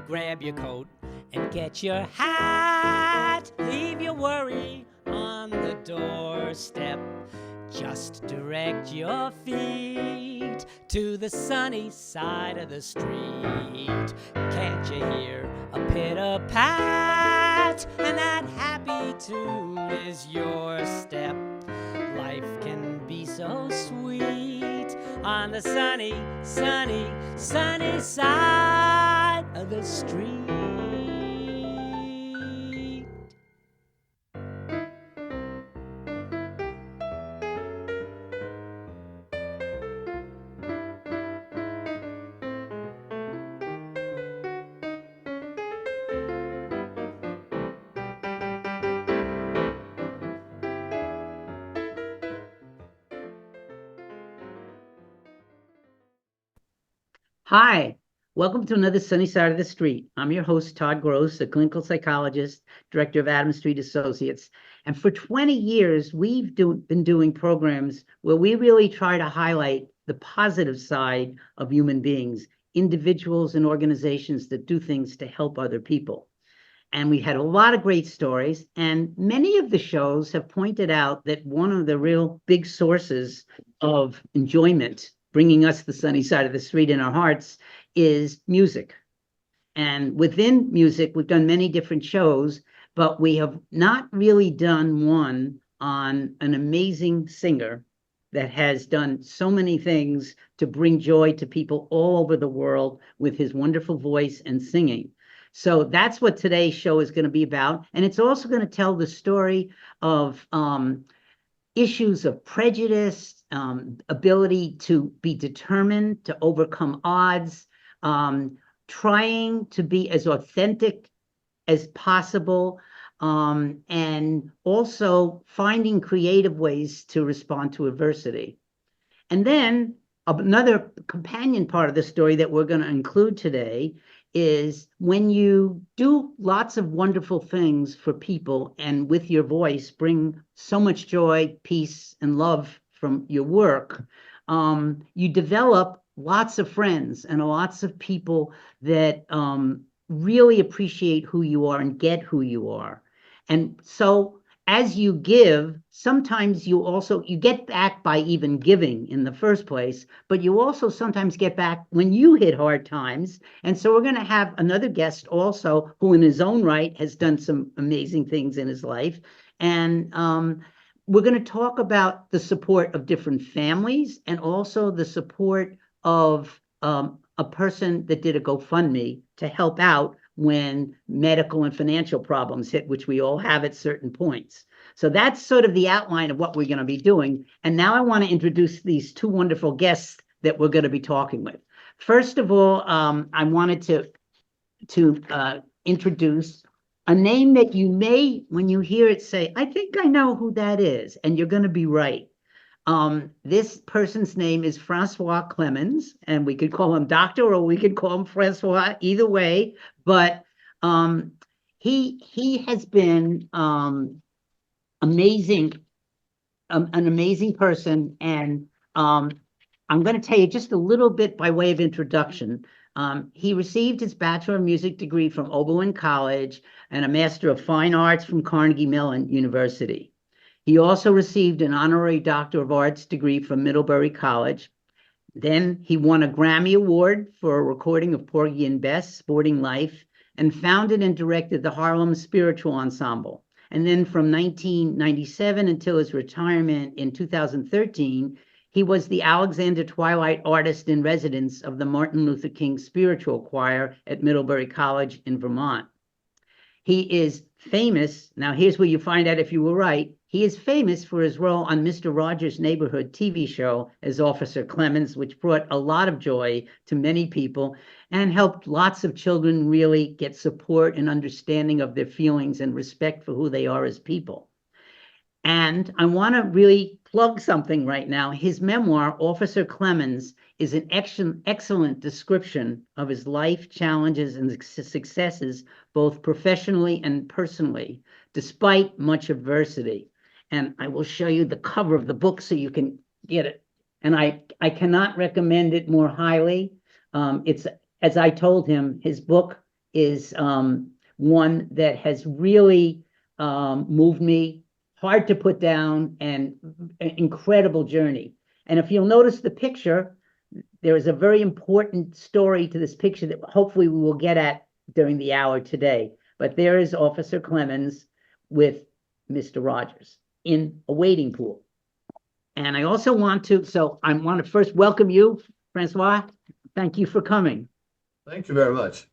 grab your coat and get your hat. Leave your worry on the doorstep. Just direct your feet to the sunny side of the street. Can't you hear a pitter-pat? And that happy tune is your step. Life can be so sweet on the sunny, sunny, sunny side of the street. Hi, welcome to another Sunny Side of the Street. I'm your host, Todd Gross, a clinical psychologist, director of Adams Street Associates. And for 20 years, we've been doing programs where we really try to highlight the positive side of human beings, individuals and organizations that do things to help other people. And we had a lot of great stories, and many of the shows have pointed out that one of the real big sources of enjoyment bringing us the sunny side of the street in our hearts is music. And within music, we've done many different shows, but we have not really done one on an amazing singer that has done so many things to bring joy to people all over the world with his wonderful voice and singing. So that's what today's show is going to be about. And it's also going to tell the story of issues of prejudice, ability to be determined, to overcome odds, trying to be as authentic as possible, and also finding creative ways to respond to adversity. And then another companion part of the story that we're going to include today is when you do lots of wonderful things for people and with your voice bring so much joy, peace, and love from your work, you develop lots of friends and lots of people that really appreciate who you are and get who you are. And so as you give, sometimes you get back by even giving in the first place, but you also sometimes get back when you hit hard times. And so we're going to have another guest also who in his own right has done some amazing things in his life. And we're going to talk about the support of different families and also the support of a person that did a GoFundMe to help out when medical and financial problems hit, which we all have at certain points. So that's sort of the outline of what we're going to be doing. And now I want to introduce these two wonderful guests that we're going to be talking with. First of all, I wanted to introduce a name that you may, when you hear it, say, I think I know who that is, and you're going to be right. This person's name is Francois Clemmons, and we could call him Doctor or we could call him Francois, either way. But he has been amazing, an amazing person. And I'm going to tell you just a little bit by way of introduction. He received his Bachelor of Music degree from Oberlin College and a Master of Fine Arts from Carnegie Mellon University. He also received an honorary Doctor of Arts degree from Middlebury College. Then he won a Grammy Award for a recording of Porgy and Bess, Sporting Life, and founded and directed the Harlem Spiritual Ensemble. And then from 1997 until his retirement in 2013, he was the Alexander Twilight Artist in Residence of the Martin Luther King Spiritual Choir at Middlebury College in Vermont. He is famous. Now, here's where you find out if you were right. He is famous for his role on Mr. Rogers' Neighborhood TV show as Officer Clemmons, which brought a lot of joy to many people and helped lots of children really get support and understanding of their feelings and respect for who they are as people. And I want to really plug something right now. His memoir, Officer Clemmons, is an excellent description of his life challenges and successes, both professionally and personally, despite much adversity. And I will show you the cover of the book so you can get it. And I cannot recommend it more highly. It's, as I told him, his book is one that has really moved me, hard to put down, and an incredible journey. And if you'll notice the picture, there is a very important story to this picture that hopefully we will get at during the hour today. But there is Officer Clemmons with Mr. Rogers in a wading pool. And I also want to first welcome you, Francois. Thank you for coming. Thank you very much.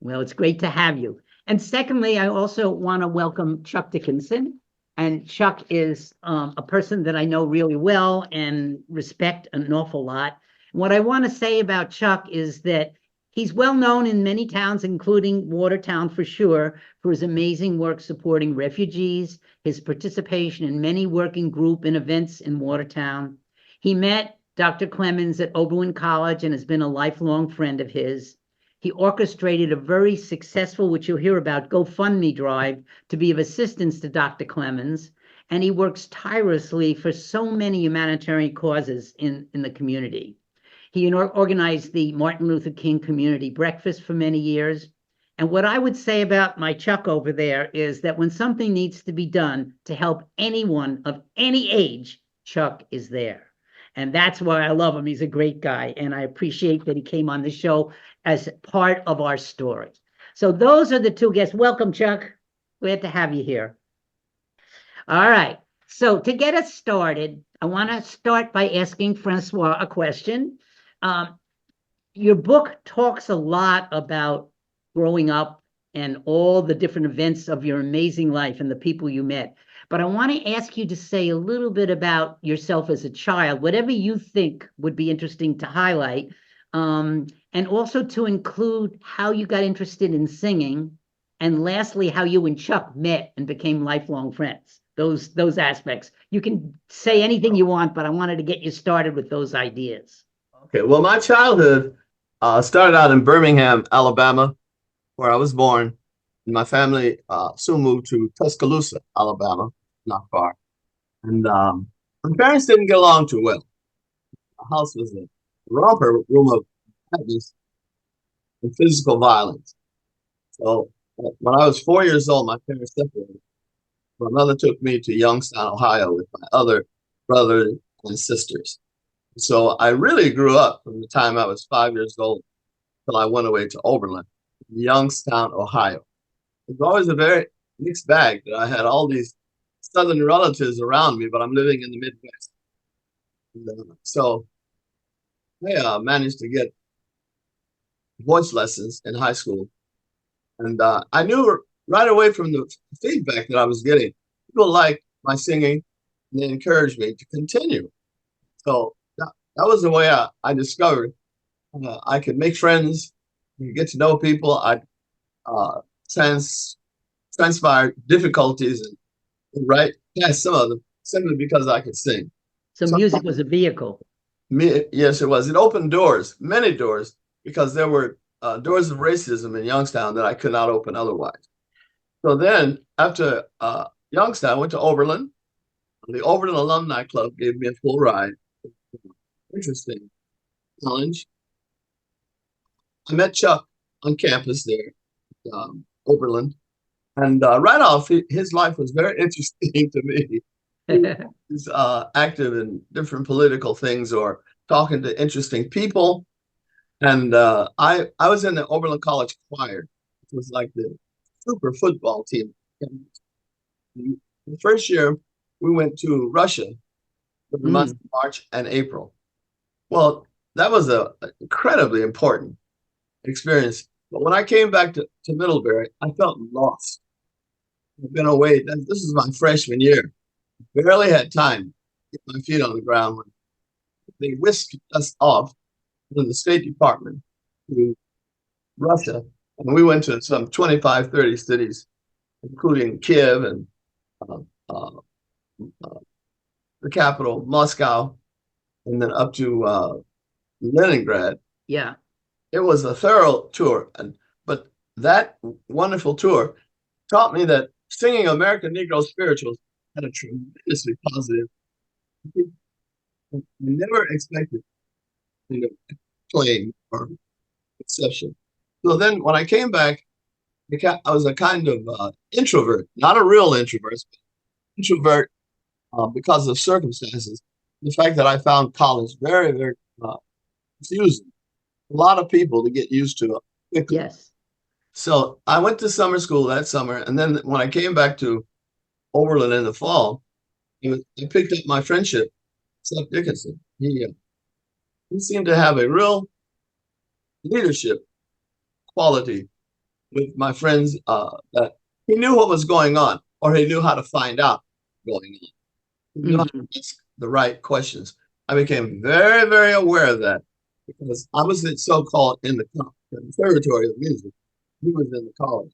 Well, it's great to have you. And secondly, I also want to welcome Chuck Dickenson. And Chuck is a person that I know really well and respect an awful lot. What I want to say about Chuck is that he's well known in many towns, including Watertown for sure, for his amazing work supporting refugees, his participation in many working group and events in Watertown. He met Dr. Clemmons at Oberlin College and has been a lifelong friend of his. He orchestrated a very successful, which you'll hear about, GoFundMe drive to be of assistance to Dr. Clemmons. And he works tirelessly for so many humanitarian causes in the community. He organized the Martin Luther King Community Breakfast for many years. And what I would say about my Chuck over there is that when something needs to be done to help anyone of any age, Chuck is there. And that's why I love him. He's a great guy. And I appreciate that he came on the show as part of our story. So those are the two guests. Welcome, Chuck. Glad to have you here. All right. So to get us started, I want to start by asking Francois a question. Your book talks a lot about growing up and all the different events of your amazing life and the people you met. But I want to ask you to say a little bit about yourself as a child, whatever you think would be interesting to highlight, and also to include how you got interested in singing, and lastly, how you and Chuck met and became lifelong friends. Those aspects. You can say anything you want, but I wanted to get you started with those ideas. Okay, well, my childhood started out in Birmingham, Alabama, where I was born. And my family soon moved to Tuscaloosa, Alabama, not far. And my parents didn't get along too well. The house was a romper room of madness and physical violence. So when I was 4 years old, my parents separated. My mother took me to Youngstown, Ohio, with my other brothers and sisters. So I really grew up from the time I was 5 years old till I went away to Oberlin, Youngstown, Ohio. It was always a very mixed bag that I had all these Southern relatives around me, but I'm living in the Midwest. So I managed to get voice lessons in high school. And I knew right away from the feedback that I was getting, people liked my singing and they encouraged me to continue. So that was the way I discovered I could make friends, get to know people. I transpire difficulties and write past some of them simply because I could sing. So music was a vehicle. Yes, it was. It opened doors, many doors, because there were doors of racism in Youngstown that I could not open otherwise. So then after Youngstown, I went to Oberlin. The Oberlin Alumni Club gave me a full ride. Interesting challenge. I met Chuck on campus there, Oberlin. And right off, his life was very interesting to me. He's active in different political things or talking to interesting people. And I was in the Oberlin College choir. It was like the super football team. The first year, we went to Russia for the months of March and April. Well, that was an incredibly important experience. But when I came back to Middlebury, I felt lost. I've been away. This is my freshman year. Barely had time to get my feet on the ground when they whisked us off from the State Department to Russia. And we went to some 25, 30 cities, including Kiev and the capital, Moscow, and then up to Leningrad. Yeah. It was a thorough tour. But that wonderful tour taught me that singing American Negro spirituals had a tremendously positive. I never expected claim or exception. So then when I came back I was a kind of introvert, not a real introvert, but introvert because of circumstances. The fact that I found college very, very confusing. A lot of people to get used to quickly. Yes. So I went to summer school that summer, and then when I came back to Oberlin in the fall, I picked up my friendship, Chuck Dickenson. He seemed to have a real leadership quality with my friends that he knew what was going on, or he knew how to find out going on. He knew how to ask the right questions. I became very, very aware of that because I was so-called in the conservatory of music. He was in the college.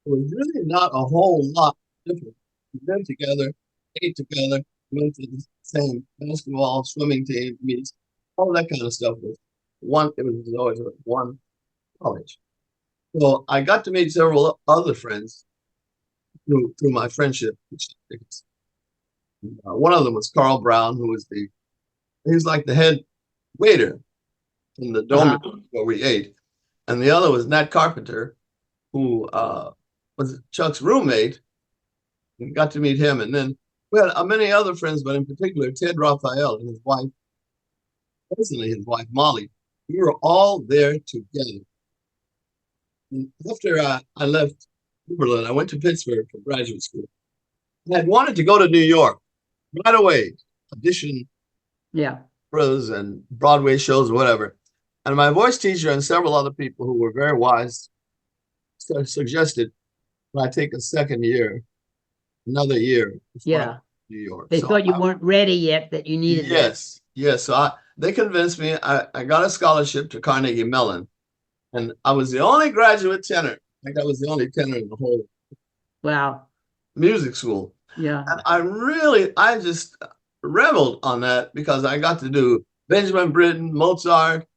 It was really not a whole lot different. We lived together, ate together, went to the same basketball, swimming team meets, all that kind of stuff was one. It was always one college. So I got to meet several other friends through my friendship. One of them was Carl Brown, who was he was like the head waiter in the dormitory where we ate, and the other was Nat Carpenter, who was Chuck's roommate. We got to meet him, and then we had many other friends, but in particular Ted Raphael and his wife, personally his wife Molly. We were all there together. And after I left Oberlin, I went to Pittsburgh for graduate school. I had wanted to go to New York right away, audition and Broadway shows or whatever. And my voice teacher and several other people who were very wise suggested that I take a second year, another year before New York. They thought you weren't ready yet, that you needed Yes. So they convinced me. I got a scholarship to Carnegie Mellon. And I was the only graduate tenor. I think I was the only tenor in the whole music school. Yeah. And I just reveled on that because I got to do Benjamin Britten, Mozart,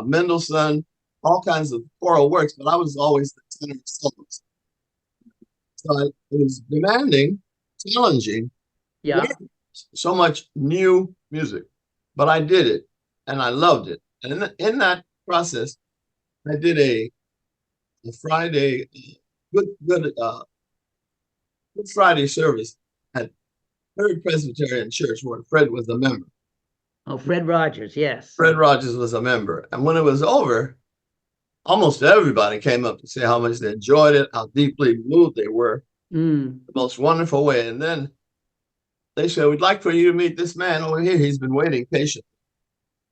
Mendelssohn, all kinds of choral works, but I was always the tenor soloist. So it was demanding, challenging. Yeah. So much new music, but I did it and I loved it. And in that process, I did a Friday, good Friday service at Third Presbyterian Church where Fred was a member. Oh, Fred Rogers, yes. Fred Rogers was a member. And when it was over, almost everybody came up to say how much they enjoyed it, how deeply moved they were. The most wonderful way. And then they said, we'd like for you to meet this man over here. He's been waiting patiently.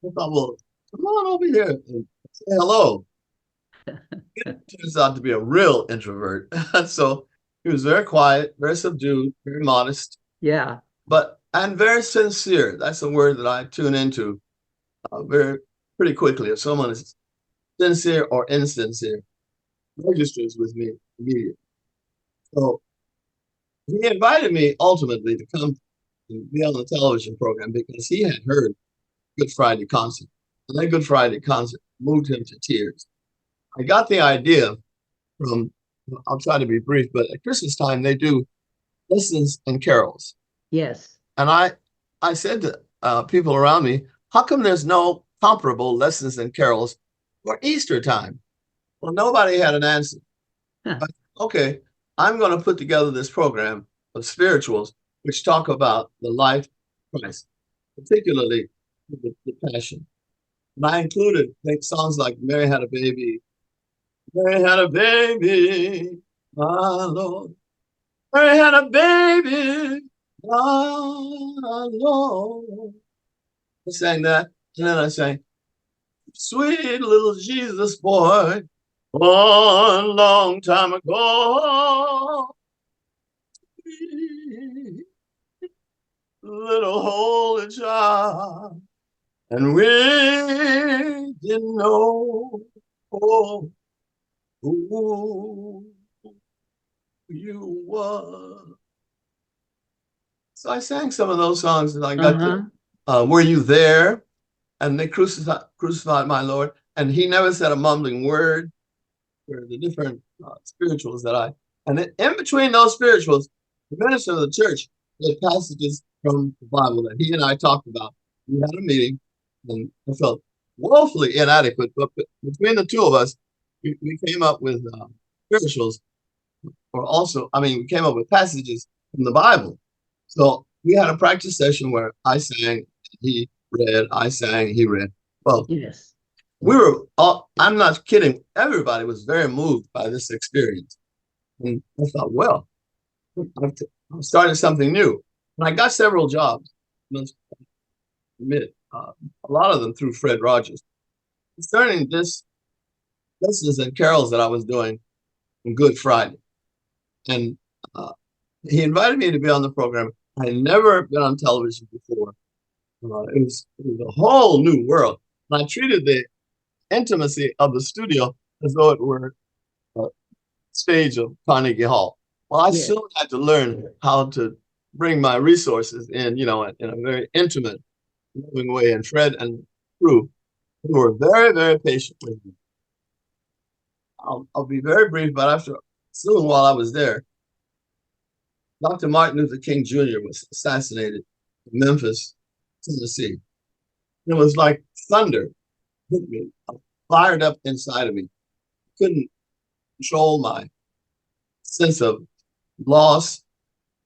I thought, well, come on over here and say hello. It turns out to be a real introvert. So he was very quiet, very subdued, very modest. Yeah. And very sincere. That's a word that I tune into pretty quickly. If someone is sincere or insincere, registers with me immediately. So he invited me ultimately to come and be on the television program because he had heard Good Friday concert. And that Good Friday concert moved him to tears. I got the idea from, I'll try to be brief, but at Christmas time, they do lessons and carols. Yes. And I said to people around me, how come there's no comparable lessons and carols for Easter time? Well, nobody had an answer. But, okay, I'm going to put together this program of spirituals which talk about the life of Christ, particularly the Passion. And I included songs like Mary Had a Baby, Mary had a baby, my Lord. Mary had a baby, my Lord. I sang that, and then I sang, sweet little Jesus boy, one long time ago. Sweet little holy child, and we didn't know who you were. So I sang some of those songs, and I got to Were You There? And they crucified my Lord. And he never said a mumbling word. For the different spirituals and in between those spirituals, the minister of the church had passages from the Bible that he and I talked about. We had a meeting, and I felt woefully inadequate, but between the two of us, we came up with spirituals were also, I mean, we came up with passages from the Bible. So we had a practice session where I sang, he read, I sang, he read. Well, Yes. we were all, I'm not kidding, everybody was very moved by this experience. And I thought, well, I've started something new. And I got several jobs, must admit, a lot of them through Fred Rogers. Concerning this lessons and carols that I was doing on Good Friday. And he invited me to be on the program. I had never been on television before. It was a whole new world. And I treated the intimacy of the studio as though it were a stage of Carnegie Hall. Well, I soon had to learn how to bring my resources in, in a very intimate, loving way. And Fred and crew, who were very, very patient with me. I'll be very brief, but soon while I was there, Dr. Martin Luther King Jr. was assassinated in Memphis, Tennessee. It was like thunder hit me, fired up inside of me. Couldn't control my sense of loss,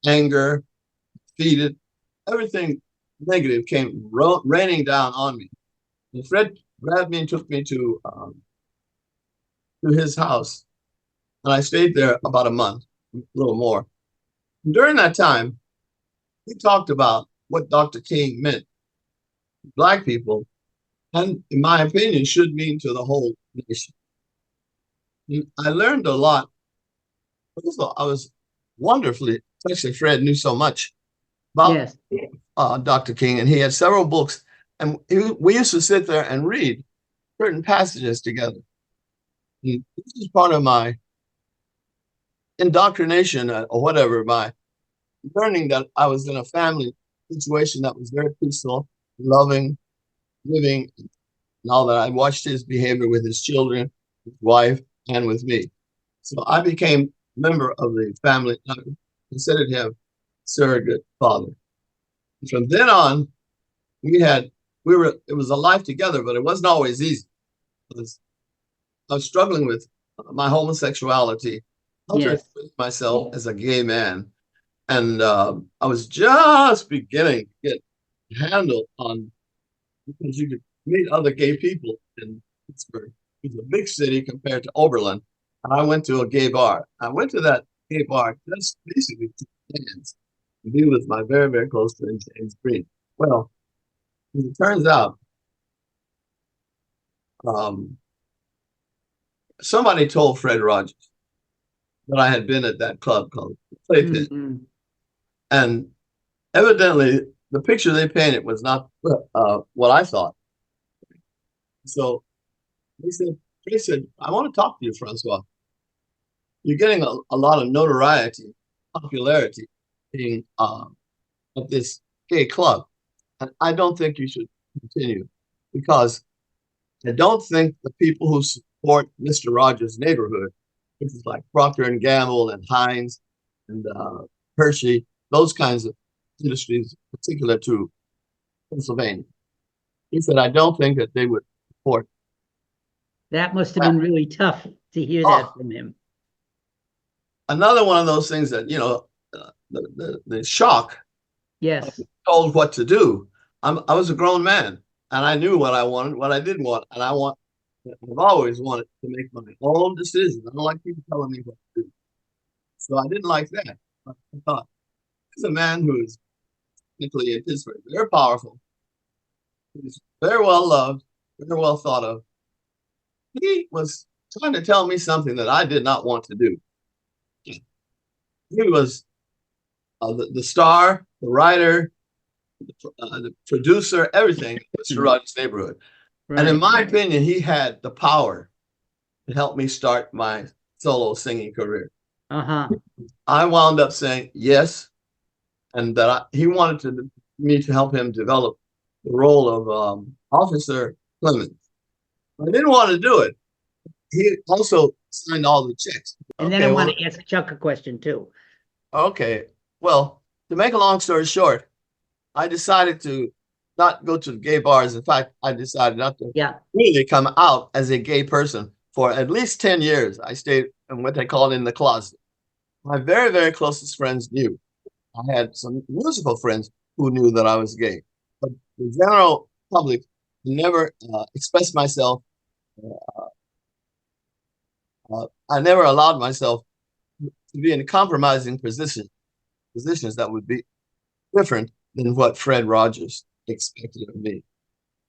anger, defeated. Everything negative came raining down on me. And Fred grabbed me and took me to his house. And I stayed there about a month, a little more. And during that time, he talked about what Dr. King meant to Black people, and in my opinion, should mean to the whole nation. And I learned a lot. Also, I was wonderfully, especially Fred knew so much about Dr. King, and he had several books. And we used to sit there and read certain passages together. And this is part of my indoctrination or whatever, my learning that I was in a family situation that was very peaceful, loving, living, and all that. I watched his behavior with his children, his wife, and with me. So I became a member of the family. I considered him surrogate father. And from then on, it was a life together, but it wasn't always easy. I was struggling with my homosexuality, myself as a gay man. And I was just beginning to get handled on, because you could meet other gay people in Pittsburgh. It's a big city compared to Oberlin. And I went to a gay bar. I went to that gay bar just basically to dance and be with my very, very close friend, James Green. Well, as it turns out, somebody told Fred Rogers that I had been at that club called Playpit. Mm-hmm. And evidently, the picture they painted was not what I thought. So they said, I want to talk to you, Francois. You're getting a lot of notoriety, popularity being at this gay club. And I don't think you should continue, because I don't think the people who support Mr. Rogers' neighborhood, which is like Procter and Gamble and Heinz and Hershey, those kinds of industries, particular to Pennsylvania. He said, I don't think that they would support. That must have been really tough to hear that from him. Another one of those things that, the shock. Yes. Told what to do. I was a grown man, and I knew what I wanted, what I didn't want, and I've always wanted to make my own decisions. I don't like people telling me what to do. So I didn't like that. I thought, he's a man who is technically in Pittsburgh, very powerful. He's very well loved, very well thought of. He was trying to tell me something that I did not want to do. He was the star, the writer, the producer, everything in Mr. Rogers' neighborhood. Right. And in my opinion, he had the power to help me start my solo singing career. I wound up saying yes, and that he wanted me to help him develop the role of Officer Clemmons. I didn't want to do it. He also signed all the checks. And then I want to ask Chuck a question too. Okay. Well, to make a long story short, I decided to not go to the gay bars. In fact, I decided not to really come out as a gay person for at least 10 years. I stayed and what they called in the closet. My very, very closest friends knew. I had some musical friends who knew that I was gay, but the general public never expressed myself. I never allowed myself to be in compromising positions that would be different than what Fred Rogers expected of me.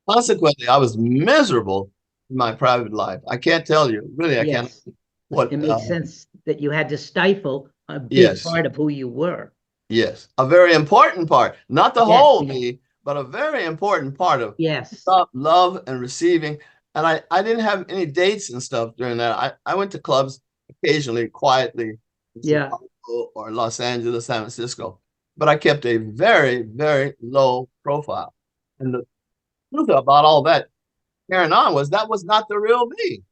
Consequently, I was miserable in my private life. I can't tell you, really, I can't. Yes, What? it makes sense that you had to stifle a big Yes, part of who you were. yes, a very important part, not the Yes, whole me, but a very important part of yes, love and receiving. And I didn't have any dates and stuff during that. I went to clubs occasionally, quietly in yeah. Chicago or Los Angeles, San Francisco, but I kept a very, very low profile. And the truth about all that carrying on was that was not the real me.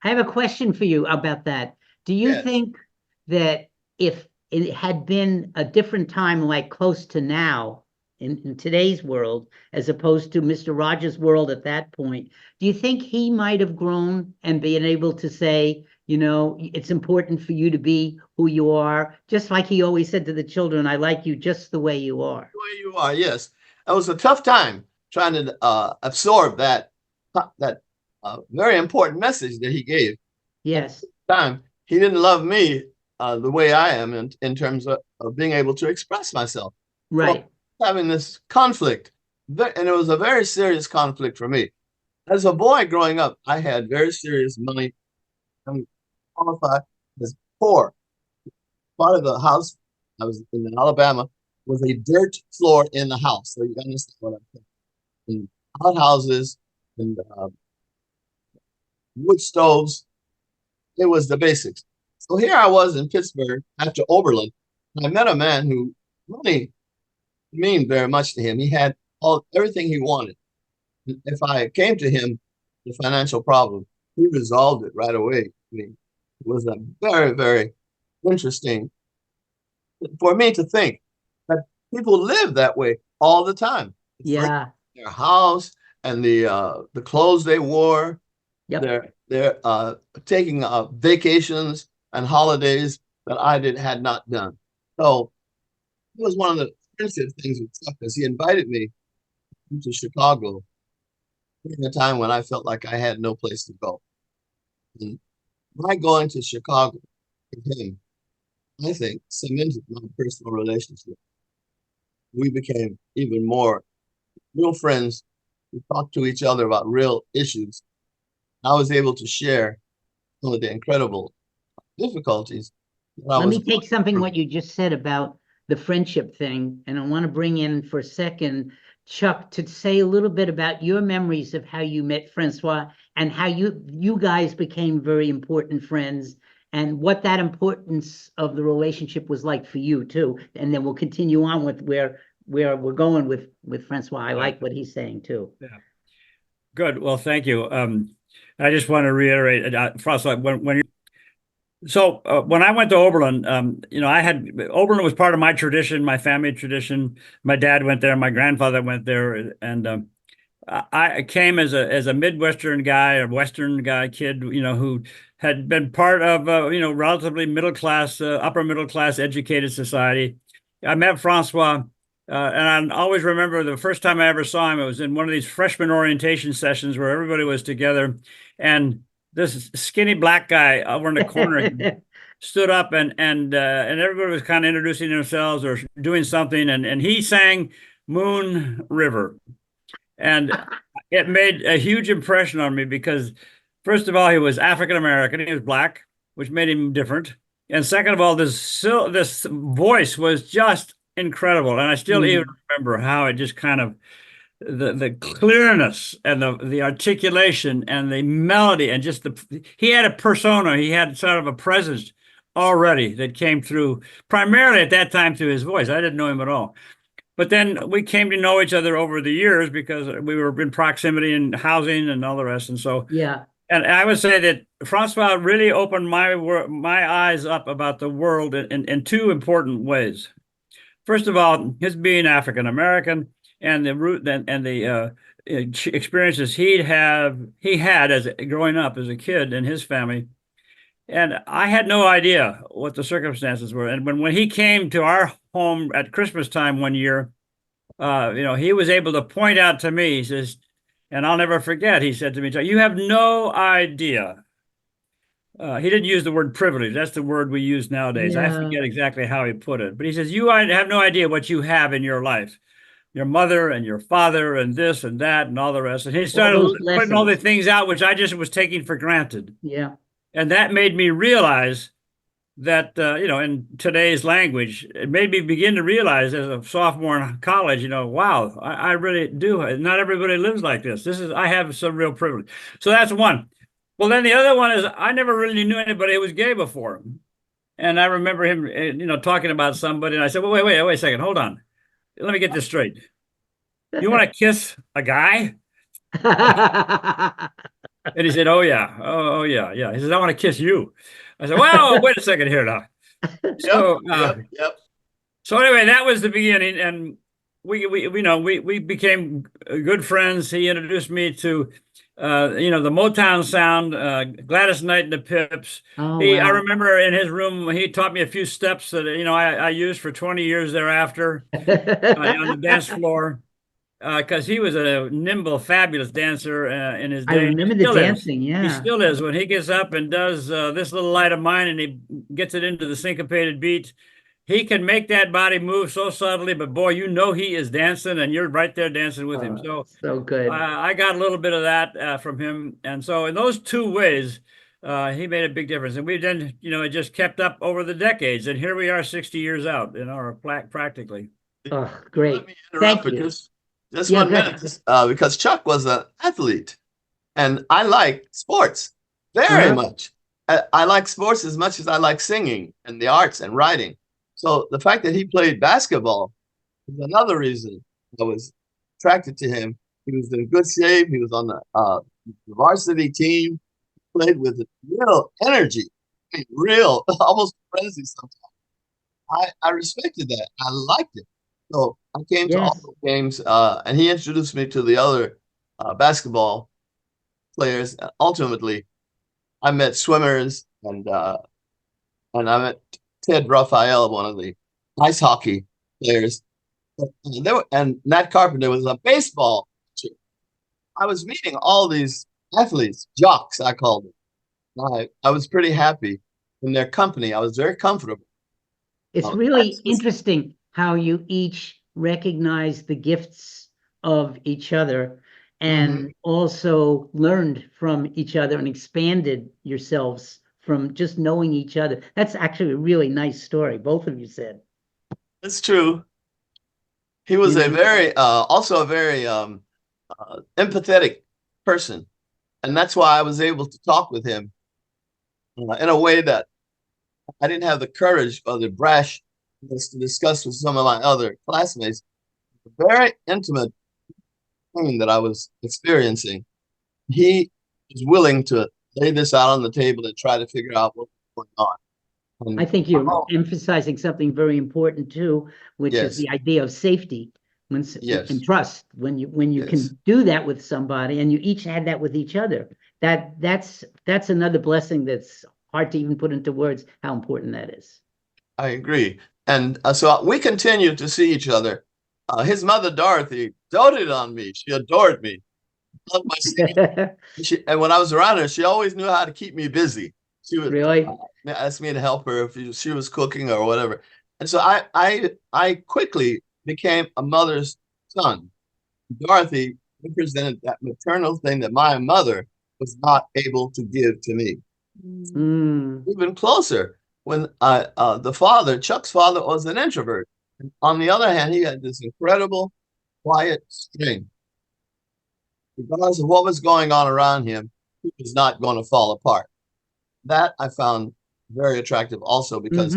I have a question for you about that. Do you Yes. think that if it had been a different time, like close to now, in today's world, as opposed to Mr. Rogers' world at that point, do you think he might have grown and been able to say, you know, it's important for you to be who you are, just like he always said to the children, I like you just the way you are. The way you are, yes. It was a tough time trying to absorb that very important message that he gave. Yes, Time he didn't love me the way I am in terms of being able to express myself. right. So having this conflict, and it was a very serious conflict for me. As a boy growing up, I had very serious money. I'm qualified as poor. Part of the house I was in Alabama was a dirt floor in the house. So you understand what I'm saying. In outhouses and wood stoves, it was the basics. So here I was in Pittsburgh after Oberlin. And I met a man who really mean very much to him. He had everything he wanted. If I came to him with a financial problem, he resolved it right away. I mean, it was a very, very interesting for me to think that people live that way all the time. Yeah. Their house and the clothes they wore. Yep. They're taking vacations and holidays that I had not done. So it was one of the expensive things with Chuck because he invited me to Chicago during a time when I felt like I had no place to go. And my going to Chicago with him, I think, cemented my personal relationship. We became even more real friends. We talked to each other about real issues. I was able to share some of the incredible difficulties that I Let was me going take something through. what you just said about the friendship thing, and I want to bring in for a second Chuck to say a little bit about your memories of how you met Francois and how you guys became very important friends and what that importance of the relationship was like for you too. And then we'll continue on with where we're going with Francois. I like what he's saying too. Yeah. Good. Well, thank you. I just want to reiterate, Francois, when I went to Oberlin, Oberlin was part of my tradition, my family tradition. My dad went there, my grandfather went there, and I came as a Midwestern guy, a Western guy, kid, who had been part of relatively middle class, upper middle class, educated society. I met Francois. And I always remember the first time I ever saw him, it was in one of these freshman orientation sessions where everybody was together. And this skinny black guy over in the corner stood up and everybody was kind of introducing themselves or doing something. And he sang Moon River. And it made a huge impression on me because, first of all, he was African American. He was black, which made him different. And second of all, this voice was just incredible. And I still even remember how it just kind of the clearness and the articulation and the melody and just he had a persona, he had sort of a presence already that came through primarily at that time through his voice. I didn't know him at all. But then we came to know each other over the years because we were in proximity and housing and all the rest. And so, yeah. And I would say that Francois really opened my eyes up about the world in two important ways. First of all, his being African American and the root and the experiences he had as growing up as a kid in his family, And I had no idea what the circumstances were. And when he came to our home at Christmas time one year, he was able to point out to me, he says, and I'll never forget, he said to me, "You have no idea." He didn't use the word privilege. That's the word we use nowadays. I Yeah. forget exactly how he put it, but he says, "You have no idea what you have in your life. Your mother and your father and this and that and all the rest." And he All started those putting all the lessons. things out, which I just was taking for granted. Yeah. And that made me realize that, in today's language, it made me begin to realize as a sophomore in college, wow, I really do. Not everybody lives like this. I have some real privilege. So that's one. Well, then the other one is I never really knew anybody who was gay before. And I remember him, talking about somebody. And I said, well, wait a second. Hold on. Let me get this straight. You want to kiss a guy? And he said, "Oh yeah, oh yeah, yeah." He says, "I want to kiss you." I said, "Well, wait a second here now." So, Yep. so anyway, that was the beginning, and we became good friends. He introduced me to, the Motown sound, Gladys Knight and the Pips. Oh, I wow. remember in his room, he taught me a few steps that I used for 20 years thereafter on the dance floor. Because he was a nimble, fabulous dancer in his I day. He remember the still is. dancing, He yeah. still is. When he gets up and does This Little Light of Mine and he gets it into the syncopated beat, he can make that body move so subtly, but boy, he is dancing and you're right there dancing with him. So So good. I got a little bit of that from him. And so in those two ways, he made a big difference. And we then, it just kept up over the decades. And here we are 60 years out, or practically. Oh, great. Let me interrupt Thank you. just Yeah, 1 go minute, ahead. because Chuck was an athlete, and I like sports very Uh-huh. much. I like sports as much as I like singing and the arts and writing. So the fact that he played basketball is another reason I was attracted to him. He was in good shape. He was on the varsity team. Played with real energy, I mean, real, almost frenzy sometimes. I respected that. I liked it. So I came to all Yes. the games, and he introduced me to the other basketball players. Ultimately, I met swimmers, and I met Ted Raphael, one of the ice hockey players. And Nat Carpenter was a baseball pitcher. I was meeting all these athletes, jocks, I called them. I was pretty happy in their company. I was very comfortable. It's really interesting how you each recognize the gifts of each other and also learned from each other and expanded yourselves from just knowing each other. That's actually a really nice story, both of you said. It's true. He was a very, also a very empathetic person. And that's why I was able to talk with him in a way that I didn't have the courage or the brash to discuss with some of my other classmates. A very intimate thing that I was experiencing. He was willing to lay this out on the table and try to figure out what was going on. And, I think you're emphasizing something very important too, which is yes, the idea of safety yes, and trust. When you yes. can do that with somebody, and you each had that with each other, that's another blessing that's hard to even put into words how important that is. I agree. And so we continued to see each other. His mother, Dorothy, doted on me. She adored me. Loved my singing. And when I was around her, she always knew how to keep me busy. She would Really? ask me to help her if she was cooking or whatever. And so I quickly became a mother's son. Dorothy represented that maternal thing that my mother was not able to give to me. Even closer, when the father, Chuck's father, was an introvert. On the other hand, he had this incredible quiet strength. Regardless of what was going on around him, he was not going to fall apart. That I found very attractive also, because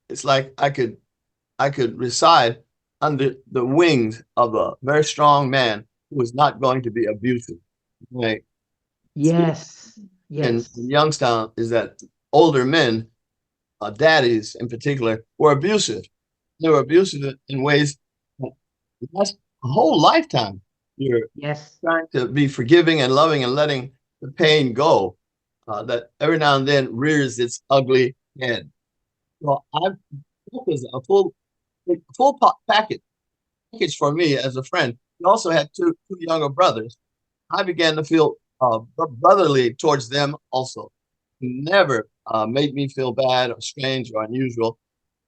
it's like I could reside under the wings of a very strong man who was not going to be abusive. Like, yes. in Youngstown is that older men, daddies in particular, were abusive. They were abusive in ways that last a whole lifetime. You're trying to be forgiving and loving and letting the pain go. that every now and then rears its ugly head. So that was a package for me as a friend. He also had two younger brothers. I began to feel brotherly towards them also. He never made me feel bad or strange or unusual.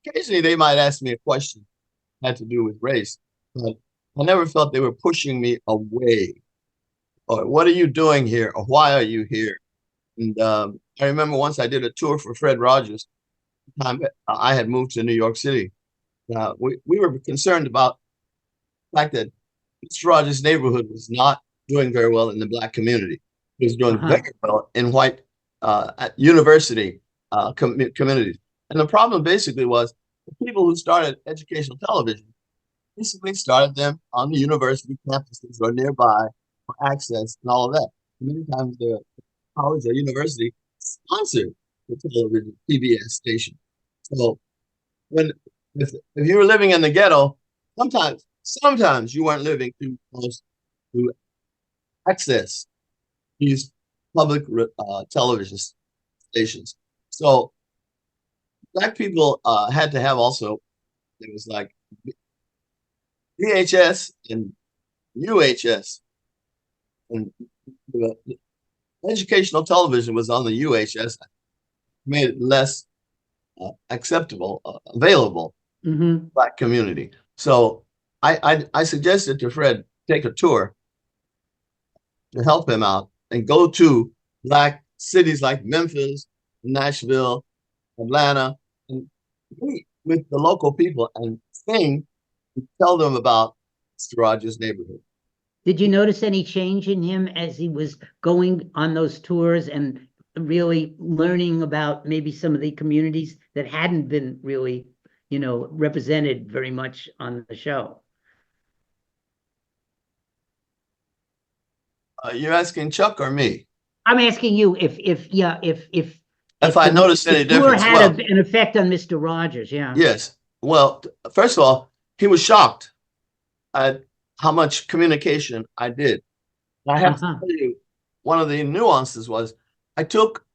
Occasionally, they might ask me a question that had to do with race, but I never felt they were pushing me away. Or what are you doing here? Or why are you here? And I remember once I did a tour for Fred Rogers. Time I had moved to New York City. We were concerned about the fact that Mr. Rogers' neighborhood was not doing very well in the Black community. It was doing very well in white at university communities. And the problem basically was the people who started educational television basically started them on the university campuses or nearby for access and all of that. Many times the college or university sponsored the television PBS station. So if you were living in the ghetto, sometimes you weren't living too close to access these public television stations. So Black people had to have also, it was like VHS and UHS. And the educational television was on the UHS, made it less acceptable, available Black community. So I suggested to Fred take a tour to help him out and go to Black cities like Memphis, Nashville, Atlanta, and meet with the local people and sing and tell them about Mr. Rogers' neighborhood. Did you notice any change in him as he was going on those tours and really learning about maybe some of the communities that hadn't been really, represented very much on the show? You're asking Chuck or me? I'm asking you if I noticed any difference. The tour had an effect on Mr. Rogers, yeah. Yes. Well, first of all, he was shocked at how much communication I did. I have to tell you, one of the nuances was I took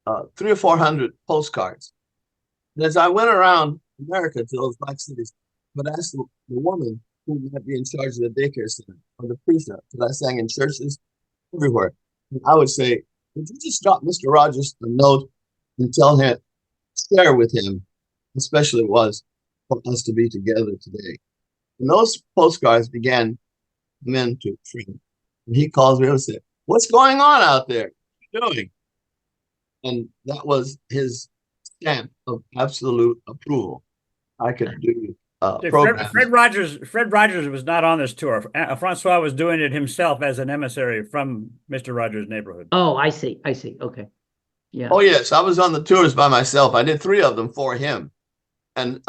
300 or 400 postcards. And as I went around America to those Black cities, I would ask the woman who might be in charge of the daycare center or the prefect, because I sang in churches everywhere. And I would say, would you just drop Mr. Rogers a note and tell him, share with him, especially it was for us to be together today. And those postcards began to come into Fred. And he calls me and said, what's going on out there? What are you doing? And that was his stamp of absolute approval. I could do programs. Fred Rogers was not on this tour. Francois was doing it himself as an emissary from Mr. Rogers' neighborhood. Oh, I see. Okay. Yeah. Oh, yes. I was on the tours by myself. I did 3 of them for him. And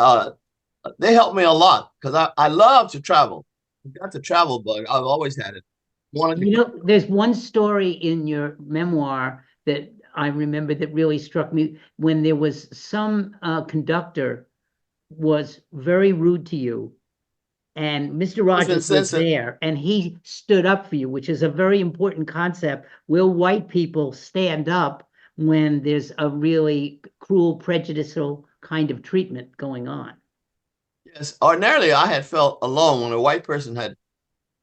they helped me a lot because I love to travel. I got the travel bug. I've always had it. There's one story in your memoir that I remember that really struck me when there was some conductor was very rude to you, and Mr. Rogers was there, and he stood up for you, which is a very important concept. Will white people stand up when there's a really cruel, prejudicial kind of treatment going on? Yes. Ordinarily, I had felt alone when a white person had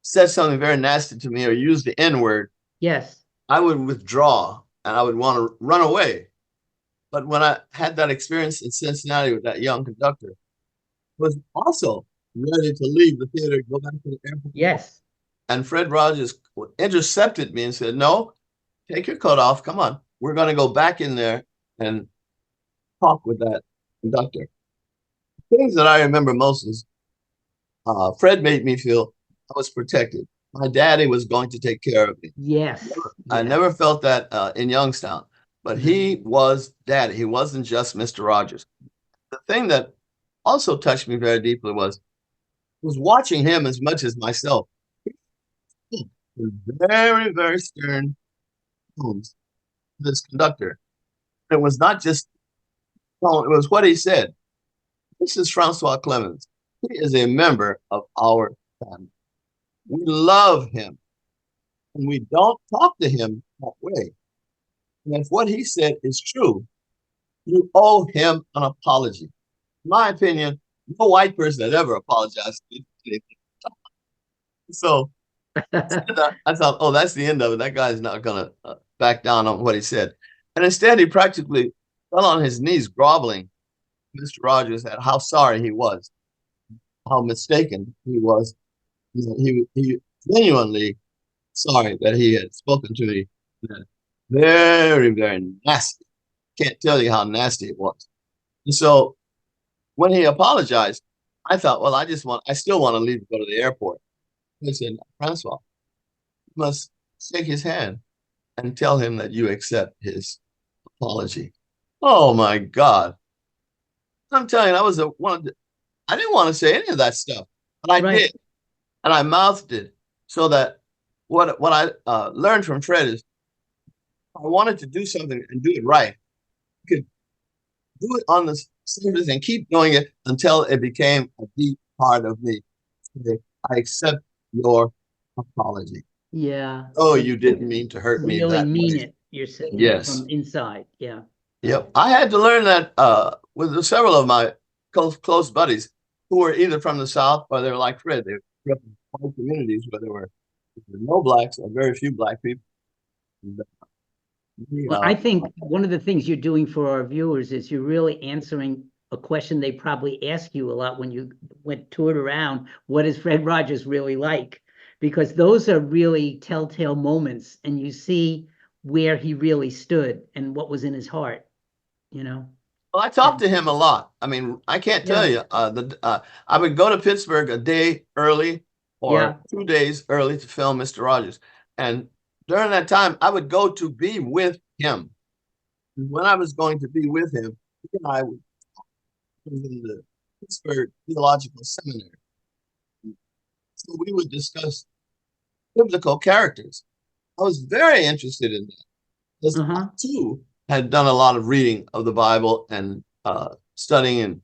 said something very nasty to me or used the N-word. Yes. I would withdraw and I would want to run away. But when I had that experience in Cincinnati with that young conductor, I was also ready to leave the theater, go back to the airport. Yes. And Fred Rogers intercepted me and said, no, take your coat off. Come on. We're going to go back in there and talk with that conductor. Things that I remember most is Fred made me feel I was protected. My daddy was going to take care of me. Yes. I never felt that in Youngstown, but he was daddy. He wasn't just Mr. Rogers. The thing that also touched me very deeply was watching him as much as myself. Very, very stern tones. This conductor. It was not just tone, it was what he said. This is Francois Clemmons. He is a member of our family. We love him. And we don't talk to him that way. And if what he said is true, you owe him an apology. In my opinion, no white person had ever apologized to me. So I thought, oh, that's the end of it. That guy's not going to back down on what he said. And instead, he practically fell on his knees, groveling Mr. Rogers at how sorry he was, how mistaken he was. He genuinely sorry that he had spoken to me. Very, very nasty. Can't tell you how nasty it was. And so when he apologized, I thought, well, I still want to leave to go to the airport. I said, Francois, you must shake his hand and tell him that you accept his apology. Oh my God. I'm telling you, I didn't want to say any of that stuff, but I did. And I mouthed it so that what I learned from Fred is I wanted to do something and do it right. I could do it on the surface and keep doing it until it became a deep part of me. I accept your apology. Yeah. Oh, you didn't mean to hurt me Really that mean way. it. You're saying Yes. from inside. Yeah. Yep. I had to learn that with several of my close buddies who were either from the South or they were like Fred. They grew up in white communities where there were no blacks or very few black people. And, Well, I think one of the things you're doing for our viewers is you're really answering a question they probably ask you a lot when you toured around. What is Fred Rogers really like? Because those are really telltale moments, and you see where he really stood and what was in his heart, you know? Well, I talked to him a lot. I mean, I can't tell you. I would go to Pittsburgh a day early or 2 days early to film Mr. Rogers. And during that time, I would go to be with him. When I was going to be with him, he and I was in the Pittsburgh Theological Seminary. So we would discuss biblical characters. I was very interested in that. Because I, too, had done a lot of reading of the Bible and studying and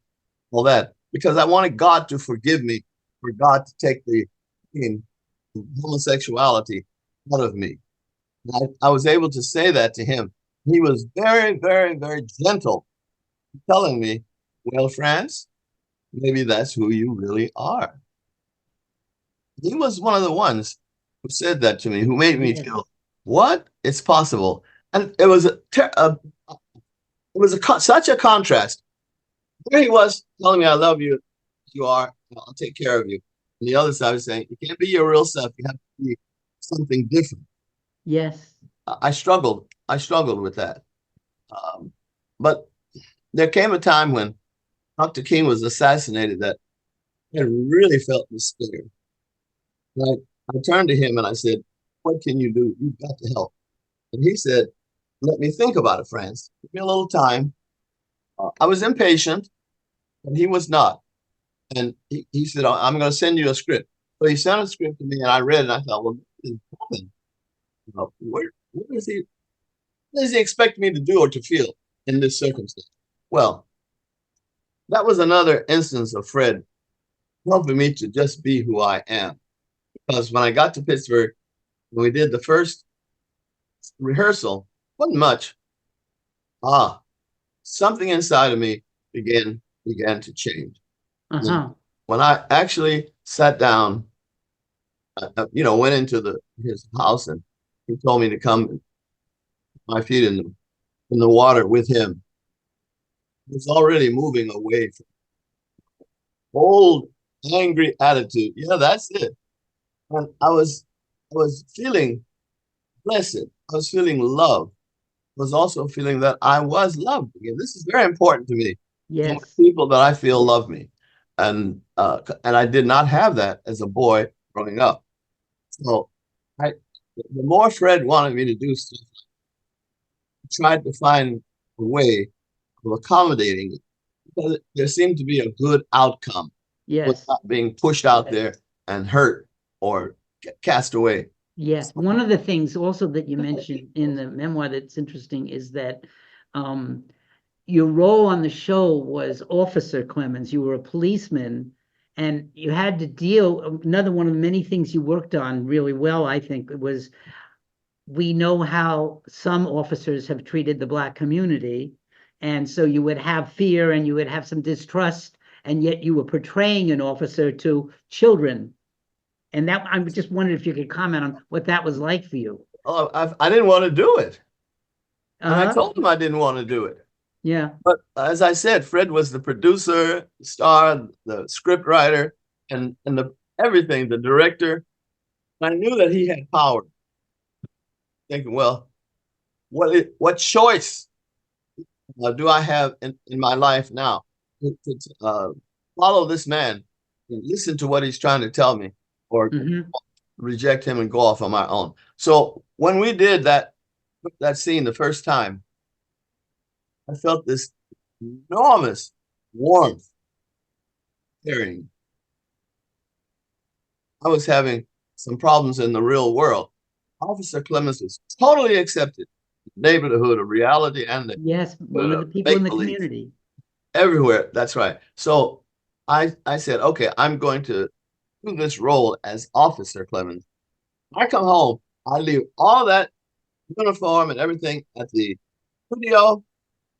all that, because I wanted God to forgive me, for God to take the homosexuality out of me. I was able to say that to him. He was very, very, very gentle, telling me, well, Franz, maybe that's who you really are. He was one of the ones who said that to me, who made me feel, what? It's possible. And it was such a contrast. There he was telling me, I love you, you are, I'll take care of you. And the other side was saying, you can't be your real self, you have to be something different. Yes. I struggled with that. But there came a time when Dr. King was assassinated that I really felt despair. I turned to him and I said, what can you do? You've got to help. And he said, let me think about it, Franz. Give me a little time. I was impatient, but he was not. And he said, I'm going to send you a script. So he sent a script to me and I read it and I thought, well, this is nothing. What does he expect me to do or to feel in this circumstance? Well, that was another instance of Fred helping me to just be who I am. Because when I got to Pittsburgh, when we did the first rehearsal, wasn't much. Something inside of me began to change. When I actually sat down, went into his house and he told me to come my feet in the water with him. He was already moving away from old angry attitude. Yeah, that's it. And I was feeling blessed. I was feeling love. I was also feeling that I was loved again. This is very important to me. Yes. People that I feel love me. And I did not have that as a boy growing up. So the more Fred wanted me to do stuff, I tried to find a way of accommodating it, because there seemed to be a good outcome. Yes. Without being pushed out there and hurt or cast away. Yes. One of the things also that you mentioned in the memoir that's interesting is that your role on the show was Officer Clemmons. You were a policeman, and you had to deal, another one of the many things you worked on really well, I think, was we know how some officers have treated the Black community. And so you would have fear and you would have some distrust, and yet you were portraying an officer to children. And that, I just wondered if you could comment on what that was like for you. Oh, I didn't want to do it. And I Uh-huh. told him I didn't want to do it. Yeah. But as I said, Fred was the producer, the star, the script writer, and the everything, the director. And I knew that he had power. Thinking, well, what choice do I have in my life now to follow this man and listen to what he's trying to tell me, or reject him and go off on my own? So when we did that scene the first time, I felt this enormous warmth carrying. I was having some problems in the real world. Officer Clemmons was totally accepted in the neighborhood of reality and the Yes, one of the people in the community. Everywhere. That's right. So I said, okay, I'm going to do this role as Officer Clemmons. I come home, I leave all that uniform and everything at the studio,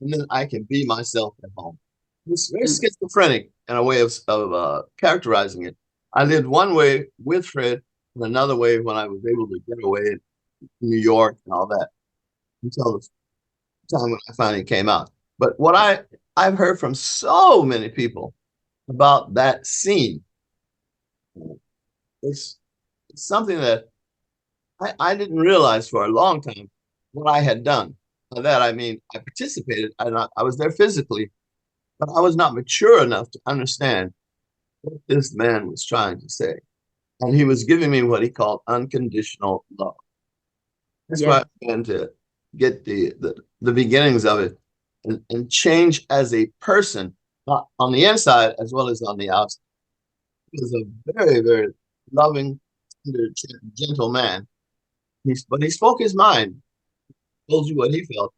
and then I can be myself at home. It's very schizophrenic in a way of characterizing it. I lived one way with Fred and another way when I was able to get away in New York and all that, until the time when I finally came out. But what I've heard from so many people about that scene, it's something that I didn't realize for a long time what I had done. By that I mean I participated, I was there physically, but I was not mature enough to understand what this man was trying to say. And he was giving me what he called unconditional love. That's why I began to get the beginnings of it and change as a person, not on the inside as well as on the outside. He was a very, very loving, tender, gentle man. But he spoke his mind, told you what he felt.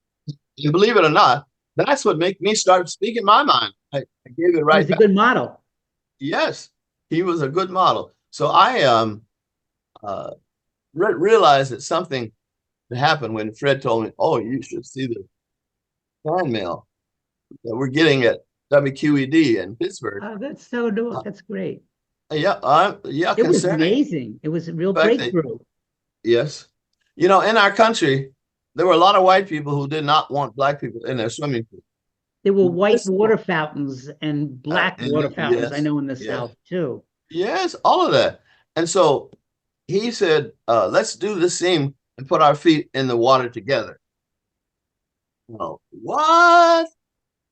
And believe it or not, that's what made me start speaking my mind. I gave it right back. He was a good model. Yes, he was a good model. So I realized that something happened when Fred told me, "Oh, you should see the fan mail that we're getting at WQED in Pittsburgh." Oh, that's so new. That's great. Yeah, it was amazing. It was a real breakthrough. Yes. You know, in our country, there were a lot of white people who did not want Black people in their swimming pool. There were white water fountains and black water fountains, I know, in the South, too. Yes, all of that. And so he said, let's do the scene and put our feet in the water together. Well, what?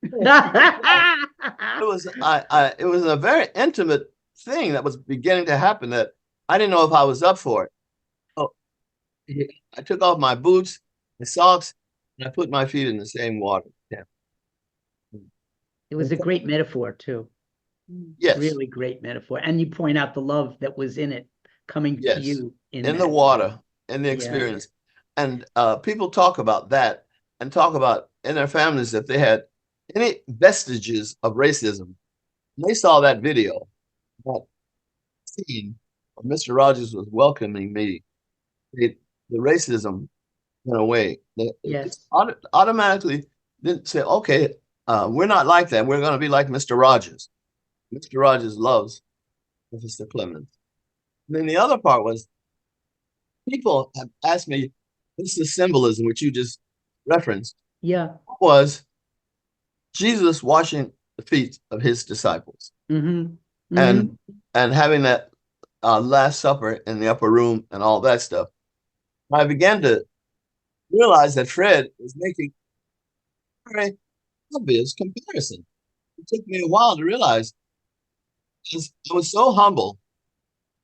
It was a very intimate thing that was beginning to happen that I didn't know if I was up for it. Oh, I took off my boots, my socks, and I put my feet in the same water. Yeah. It was a great metaphor too. Yes. Really great metaphor. And you point out the love that was in it coming to you in the water, in the experience. And people talk about that and talk about in their families if they had any vestiges of racism. And they saw that video, that scene of Mr. Rogers was welcoming me. The racism went away. Yes. Automatically didn't say, okay, we're not like that. We're going to be like Mr. Rogers. Mr. Rogers loves Officer Clemmons. And then the other part was, people have asked me, what's the symbolism which you just referenced? Yeah. Was Jesus washing the feet of his disciples. And having that Last Supper in the upper room and all that stuff. I began to realize that Fred was making a very obvious comparison. It took me a while to realize. I was so humble.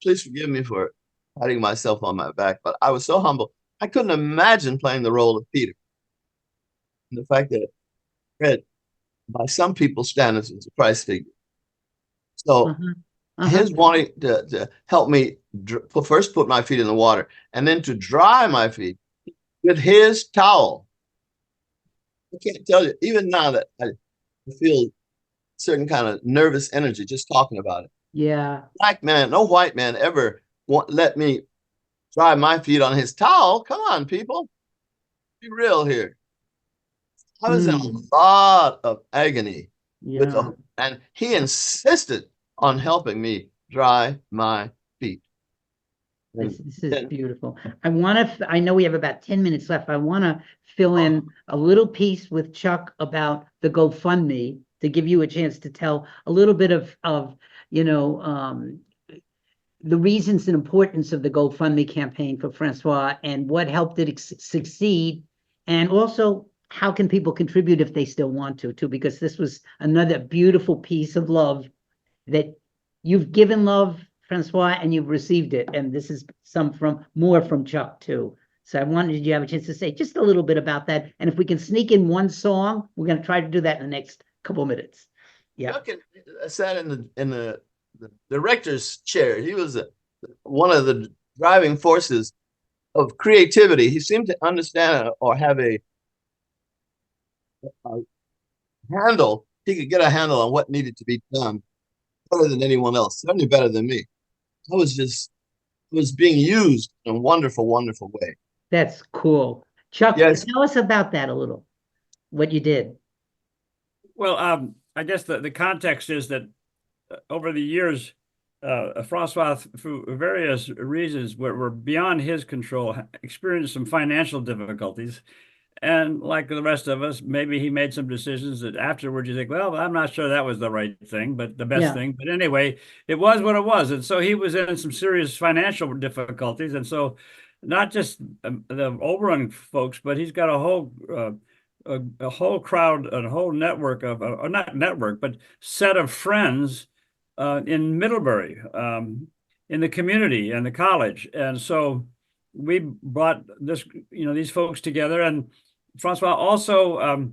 Please forgive me for patting myself on my back, but I was so humble. I couldn't imagine playing the role of Peter. And the fact that Fred, by some people's standards, was a Christ figure. So his wanting to help me first put my feet in the water and then to dry my feet with his towel. I can't tell you, even now that I feel a certain kind of nervous energy just talking about it. Yeah. Black man, no white man ever let me dry my feet on his towel. Come on, people. Be real here. I was in a lot of agony with and he insisted on helping me dry my feet. This is beautiful. I know we have about 10 minutes left. I want to fill in a little piece with Chuck about the GoFundMe to give you a chance to tell a little bit of the reasons and importance of the GoFundMe campaign for Francois and what helped it succeed. And also, how can people contribute if they still want to, too? Because this was another beautiful piece of love that you've given love, Francois, and you've received it. And this is more from Chuck, too. So I wanted you to have a chance to say just a little bit about that. And if we can sneak in one song, we're going to try to do that in the next couple of minutes. Yeah. Chuck sat in the director's chair. He was one of the driving forces of creativity. He seemed to understand or have a handle. He could get a handle on what needed to be done better than anyone else, certainly better than me. I was being used in a wonderful, wonderful way. That's cool. Chuck, yes. Tell us about that a little, what you did. Well, I guess the context is that over the years, Francois, through various reasons were beyond his control, experienced some financial difficulties. And like the rest of us, maybe he made some decisions that afterwards you think, well, I'm not sure that was the right thing, but the best thing. But anyway, it was what it was. And so he was in some serious financial difficulties. And so not just the Oberon folks, but he's got a whole crowd, a whole network of, or not network, but set of friends in Middlebury, in the community and the college. And so we brought these folks together. And Francois also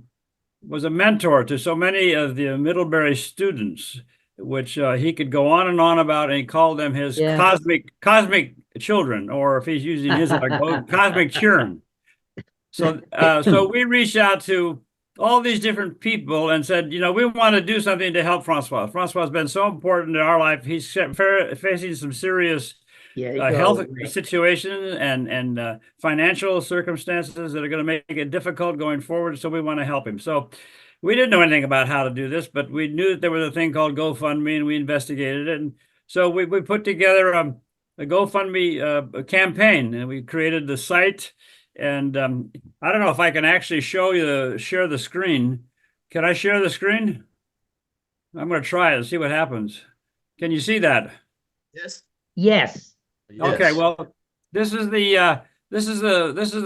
was a mentor to so many of the Middlebury students, which he could go on and on about, and he called them his cosmic children, or if he's using his cosmic children. So so we reached out to all these different people and said, we want to do something to help Francois. Francois has been so important in our life. He's facing some serious health situations and financial circumstances that are going to make it difficult going forward. So we want to help him. So we didn't know anything about how to do this, but we knew that there was a thing called GoFundMe, and we investigated it. And so we put together a GoFundMe campaign, and we created the site. And I don't know if I can actually share the screen. Can I share the screen? I'm going to try it and see what happens. Can you see that? Yes. Yes. Okay. Well, this is the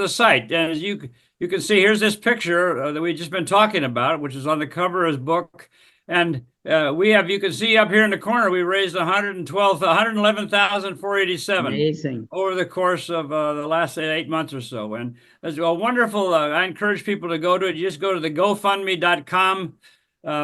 site, and as you can see, here's this picture that we've just been talking about, which is on the cover of his book. And you can see up here in the corner, we raised $111,487 amazing over the course of the last 8 months or so. And it's a wonderful, I encourage people to go to it. You just go to the GoFundMe.com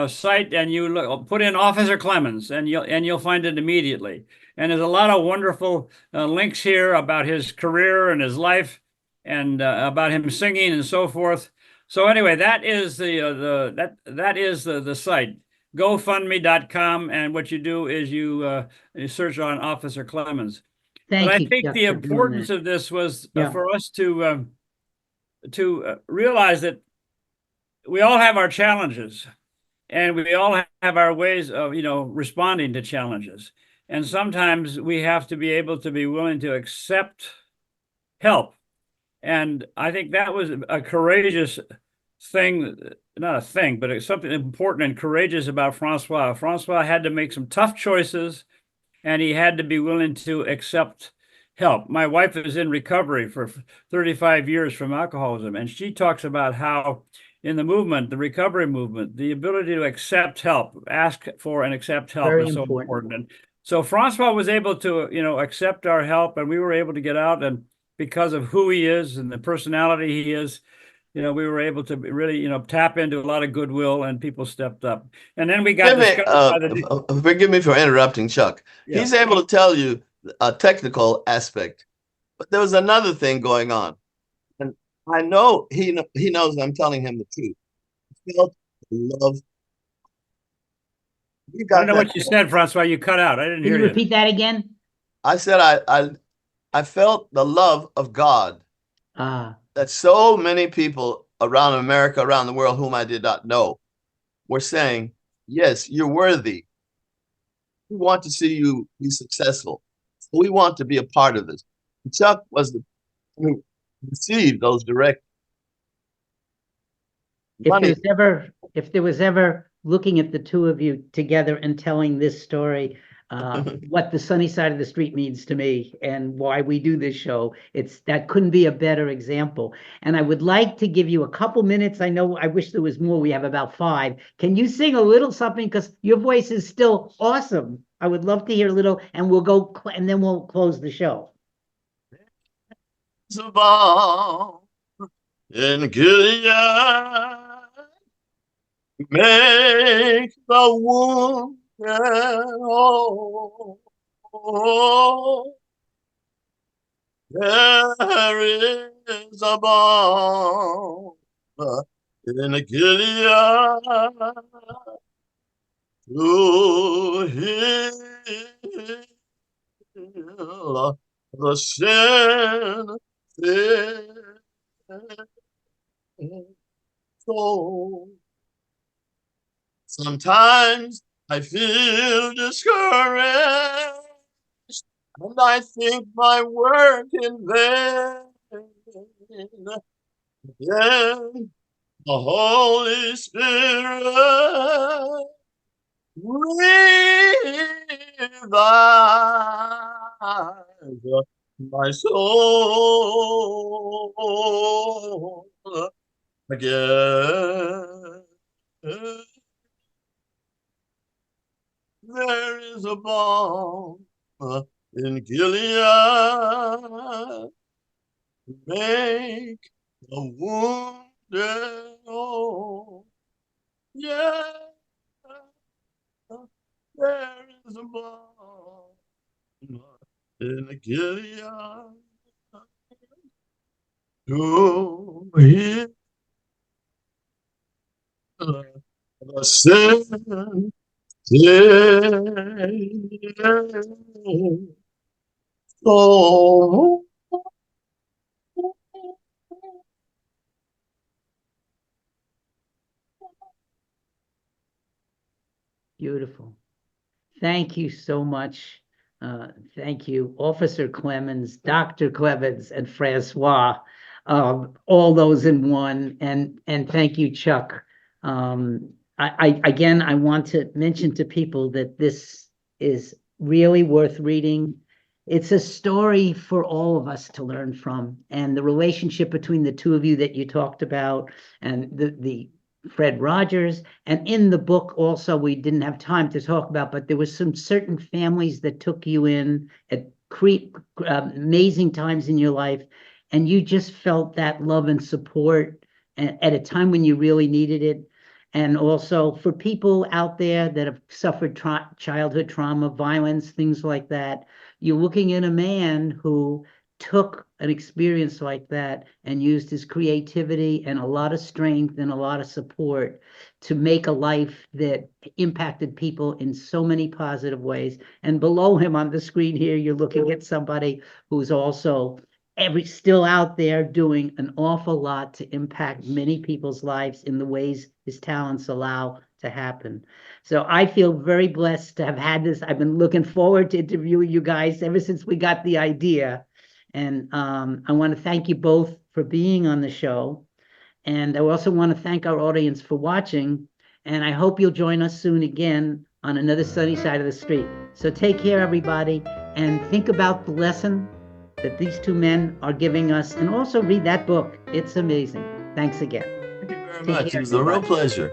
site, and you put in Officer Clemmons, and you'll find it immediately. And there's a lot of wonderful links here about his career and his life, and about him singing and so forth. So anyway, that is the site. GoFundMe.com, and what you do is you search on Officer Clemmons. But I think the importance of this was for us to realize that we all have our challenges, and we all have our ways of responding to challenges. And sometimes we have to be able to be willing to accept help. And I think that was a courageous thing, not a thing, but it's something important and courageous about Francois. Francois had to make some tough choices, and he had to be willing to accept help. My wife is in recovery for 35 years from alcoholism, and she talks about how in the movement, the recovery movement, the ability to accept help, ask for and accept help is so important. And so Francois was able to, accept our help, and we were able to get out, and because of who he is and the personality he is, we were able to really, tap into a lot of goodwill, and people stepped up. And then we got forgive me for interrupting, Chuck. Yeah. He's able to tell you a technical aspect, but there was another thing going on, and I know he knows I'm telling him the truth. He felt love. I don't know what you said, Francois. You cut out. I didn't hear you. Can you repeat that again? I said I I felt the love of God Ah, that so many people around America, around the world, whom I did not know, were saying, yes, you're worthy. We want to see you be successful. We want to be a part of this. Chuck was the who received those direct money. if there was ever looking at the two of you together and telling this story, what the sunny side of the street means to me and why we do this show, that couldn't be a better example. And I would like to give you a couple minutes. I know I wish there was more. We have about 5. Can you sing a little something? Because your voice is still awesome. I would love to hear a little, and we'll go, and then we'll close the show. In Gilead, make the wounded whole. There is a balm in Gilead to heal the sin soul. Sometimes I feel discouraged, and I think my work in vain. Then the Holy Spirit revives my soul again. There is a balm in Gilead, make the wounded whole. Yeah, there is a balm in Gilead to heal the sin. Oh, Beautiful. Thank you so much. Thank you, Officer Clemmons, Dr. Clemmons, and Francois, all those in one. And thank you, Chuck. Again, I want to mention to people that this is really worth reading. It's a story for all of us to learn from, and the relationship between the two of you that you talked about, and the Fred Rogers, and in the book also, we didn't have time to talk about, but there was some certain families that took you in at amazing times in your life, and you just felt that love and support at a time when you really needed it. And also for people out there that have suffered childhood trauma, violence, things like that, you're looking at a man who took an experience like that and used his creativity and a lot of strength and a lot of support to make a life that impacted people in so many positive ways. And below him on the screen here, you're looking at somebody who's also still out there doing an awful lot to impact many people's lives in the ways his talents allow to happen. So I feel very blessed to have had this. I've been looking forward to interviewing you guys ever since we got the idea. And I want to thank you both for being on the show. And I also want to thank our audience for watching. And I hope you'll join us soon again on another sunny side of the street. So take care, everybody, and think about the lesson that these two men are giving us, and also read that book. It's amazing. Thanks again. Thank you very much. It was a real pleasure.